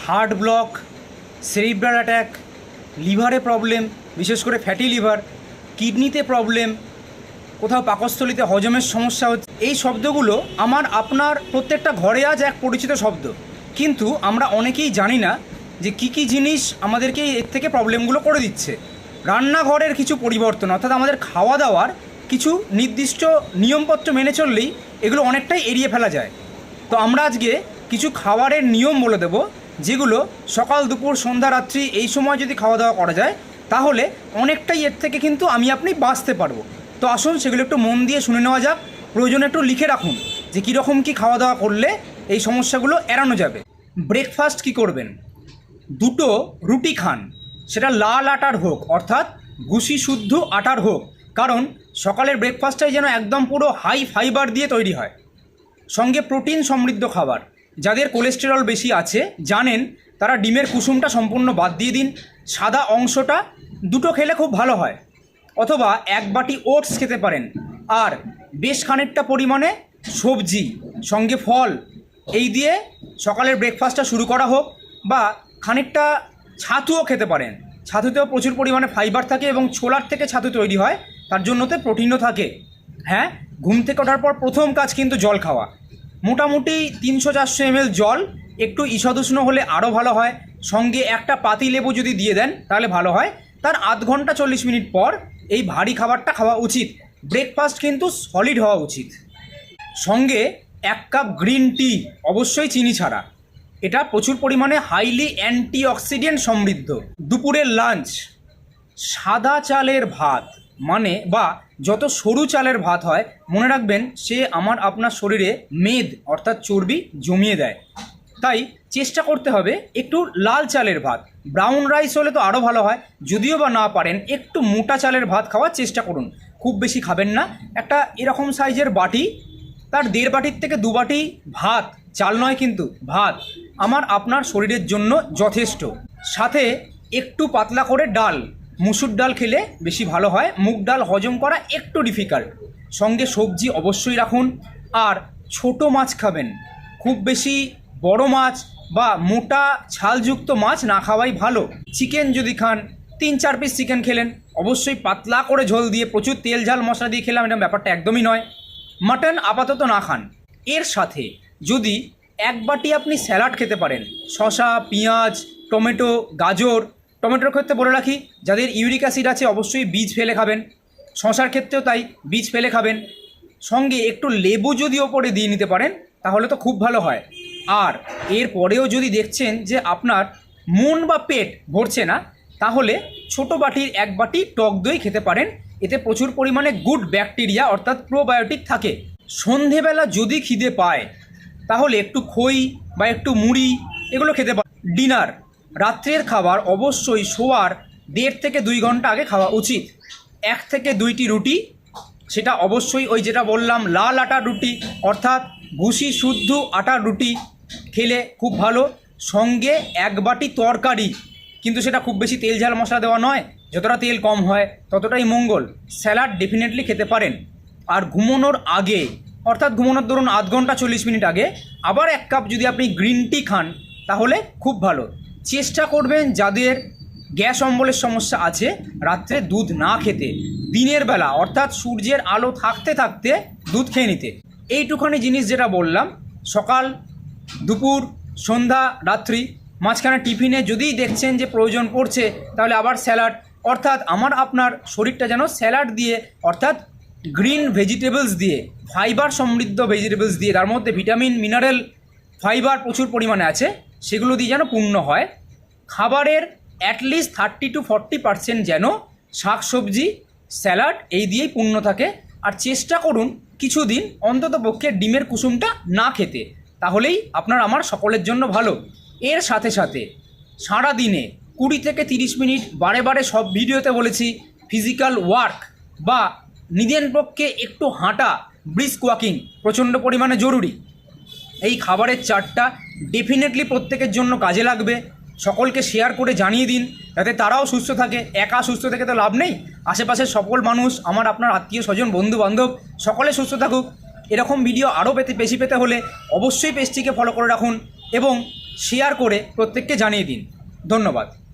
Heart block, cerebral attack, লিভারে problem, বিশেষ করে ফ্যাটি লিভার, কিডনিতে প্রবলেম, কোথাও পাকস্থলিতে হজমের সমস্যা হচ্ছে, এই শব্দগুলো আমার আপনার প্রত্যেকটা ঘরে আজ এক পরিচিত শব্দ। কিন্তু আমরা অনেকেই জানি না যে কী কী জিনিস আমাদেরকে এর থেকে প্রবলেমগুলো করে দিচ্ছে। রান্নাঘরের কিছু পরিবর্তন, অর্থাৎ আমাদের খাওয়া দাওয়ার কিছু নির্দিষ্ট নিয়মপত্র মেনে চললেই এগুলো অনেকটাই এড়িয়ে ফেলা যায়। তো আমরা আজকে কিছু খাবারের নিয়ম বলে দেব, যেগুলো সকাল দুপুর সন্ধ্যা রাত্রি এই সময় যদি খাওয়া দাওয়া করা যায় তাহলে অনেকটাই এর থেকে কিন্তু আমি আপনি বাঁচতে পারবো। তো আসুন সেগুলো একটু মন দিয়ে শুনে নেওয়া যাক। প্রয়োজনে একটু লিখে রাখুন যে কীরকম কী খাওয়া দাওয়া করলে এই সমস্যাগুলো এড়ানো যাবে। ব্রেকফাস্ট কি করবেন? 2টো রুটি খান, সেটা লাল আটার হোক, অর্থাৎ ভুসি শুদ্ধ আটার হোক, কারণ সকালের ব্রেকফাস্টটাই যেন একদম পুরো হাই ফাইবার দিয়ে তৈরি হয়। সঙ্গে প্রোটিন সমৃদ্ধ খাবার, যাদের কোলেস্টেরল বেশি আছে জানেন তারা ডিমের কুসুমটা সম্পূর্ণ বাদ দিয়ে দিন, সাদা অংশটা 2টো খেলে খুব ভালো হয়, অথবা 1 বাটি ওটস খেতে পারেন। আর বেশ খানিকটা পরিমাণে সবজি সঙ্গে ফল এই দিয়ে সকালের ব্রেকফাস্টটা শুরু করা হোক, বা খানিকটা ছাতুও খেতে পারেন। ছাতুতেও প্রচুর পরিমাণে ফাইবার থাকে এবং ছোলার থেকে ছাতু তৈরি হয়, তার জন্যতে প্রোটিনও থাকে। হ্যাঁ, ঘুম থেকে ওঠার পর প্রথম কাজ কিন্তু জল খাওয়া, মোটামুটি 300-400 ml জল, একটু ঈষদুষ্ণ হলে আরও ভালো হয়। সঙ্গে একটা পাতি লেবু যদি দিয়ে দেন তাহলে ভালো হয়। তার আধ ঘন্টা 40 মিনিট পর এই ভারী খাবারটা খাওয়া উচিত। ব্রেকফাস্ট কিন্তু সলিড হওয়া উচিত। সঙ্গে 1 কাপ গ্রিন টি, অবশ্যই চিনি ছাড়া। এটা প্রচুর পরিমাণে হাইলি অ্যান্টিঅক্সিডেন্ট সমৃদ্ধ। দুপুরের লাঞ্চ সাদা চালের ভাত, মানে বা যত সরু চালের ভাত হয় মনে রাখবেন সে আমার আপনার শরীরে মেদ অর্থাৎ চর্বি জমিয়ে দেয়। তাই চেষ্টা করতে হবে একটু লাল চালের ভাত। ব্রাউন রাইস হলে তো আরও ভালো হয়, যদিও বা না পারেন একটু মোটা চালের ভাত খাওয়ার চেষ্টা করুন। খুব বেশি খাবেন না, একটা এরকম সাইজের বাটি, তার 1.5 বাটির থেকে 2 বাটি ভাত, চাল নয় কিন্তু ভাত, আমার আপনার শরীরের জন্য যথেষ্ট। সাথে একটু পাতলা করে ডাল, মুসুর ডাল খেলে বেশি ভালো হয়, মুগ ডাল হজম করা একটু ডিফিকাল্ট। সঙ্গে সবজি অবশ্যই রাখুন। আর ছোট মাছ খাবেন, খুব বেশি বড় মাছ বা মোটা ছালযুক্ত মাছ না খাওয়াই ভালো। চিকেন যদি খান, 3-4 পিস চিকেন খেলেন, অবশ্যই পাতলা করে ঝোল দিয়ে, প্রচুর তেল ঝাল মশলা দিয়ে খেলাম, এটা ব্যাপারটা একদমই নয়। মাটন আপাতত না খান। এর সাথে যদি 1 বাটি আপনি স্যালাড খেতে পারেন, শসা, পেঁয়াজ, টমেটো, গাজর। টমেটোর ক্ষেত্রে বলে রাখি, যাদের ইউরিক অ্যাসিড আছে অবশ্যই বীজ ফেলে খাবেন, শসার ক্ষেত্রেও তাই, বীজ ফেলে খাবেন। সঙ্গে একটু লেবু যদি ওপরে দিয়ে নিতে পারেন তাহলে তো খুব ভালো হয়। আর এর পরেও যদি দেখছেন যে আপনার মন বা পেট ভরছে না, তাহলে ছোট বাটির 1 বাটি টক দই খেতে পারেন। এতে প্রচুর পরিমাণে গুড ব্যাকটেরিয়া অর্থাৎ প্রোবায়োটিক থাকে। সন্ধেবেলা যদি খিদে পায় তাহলে একটু খই বা একটু মুড়ি এগুলো খেতে পারেন। ডিনার, রাত্রের খাবার অবশ্যই শোয়ার 1.5 থেকে 2 ঘন্টা আগে খাওয়া উচিত। 1 থেকে 2টি রুটি, সেটা অবশ্যই ওই যেটা বললাম লাল আটার রুটি, অর্থাৎ ভুসি শুদ্ধ আটার রুটি খেলে খুব ভালো। সঙ্গে 1 বাটি তরকারি, কিন্তু সেটা খুব বেশি তেল ঝাল মশলা দেওয়া নয়, যতটা তেল কম হয় ততটাই মঙ্গল। স্যালাড ডেফিনেটলি খেতে পারেন। আর ঘুমানোর আগে, অর্থাৎ ঘুমানোর ধরুন আধ ঘন্টা 40 মিনিট আগে আবার 1 কাপ যদি আপনি গ্রিন টি খান তাহলে খুব ভালো। চেষ্টা করবেন যাদের গ্যাস অম্বলের সমস্যা আছে রাত্রে দুধ না খেতে, দিনের বেলা অর্থাৎ সূর্যের আলো থাকতে থাকতে দুধ খেয়ে নিতে। এইটুখানি জিনিস যেটা বললাম, সকাল দুপুর সন্ধ্যা রাত্রি, মাঝখানে টিফিনে যদি দেখছেন যে প্রয়োজন পড়ছে তাহলে আবার স্যালাড, অর্থাৎ আমার আপনার শরীরটা যেন স্যালাড দিয়ে, অর্থাৎ গ্রিন ভেজিটেবলস দিয়ে, ফাইবার সমৃদ্ধ ভেজিটেবলস দিয়ে, তার মধ্যে ভিটামিন মিনারেল ফাইবার প্রচুর পরিমাণে আছে, সেগুলো দিয়ে যেন পূর্ণ হয়। খাবারের অ্যাটলিস্ট 30-40% যেন শাকসবজি, স্যালাড এই দিয়েই পূর্ণ থাকে। আর চেষ্টা করুন কিছুদিন অন্তত পক্ষে ডিমের কুসুমটা না খেতে, তাহলেই আপনার আমার সকলের জন্য ভালো। এর সাথে সাথে সারাদিনে 20 থেকে 30 মিনিট, বারে বারে সব ভিডিওতে বলেছি, ফিজিক্যাল ওয়ার্ক বা নিজের পক্ষে একটু হাঁটা, ব্রিস্ক ওয়াকিং প্রচণ্ড পরিমাণে জরুরি। এই খাবারের চার্টটা ডেফিনেটলি প্রত্যেকের জন্য কাজে লাগবে। সকলকে শেয়ার করে জানিয়ে দিন যাতে তারাও সুস্থ থাকে। একা সুস্থ থেকে তো লাভ নেই, আশেপাশের সকল মানুষ, আমার আপনার আত্মীয় স্বজন, বন্ধু বান্ধব সকলে সুস্থ থাকুক। এরকম ভিডিও আরও বেশি পেতে হলে অবশ্যই পেজটিকে ফলো করে রাখুন এবং শেয়ার করে প্রত্যেককে জানিয়ে দিন। ধন্যবাদ।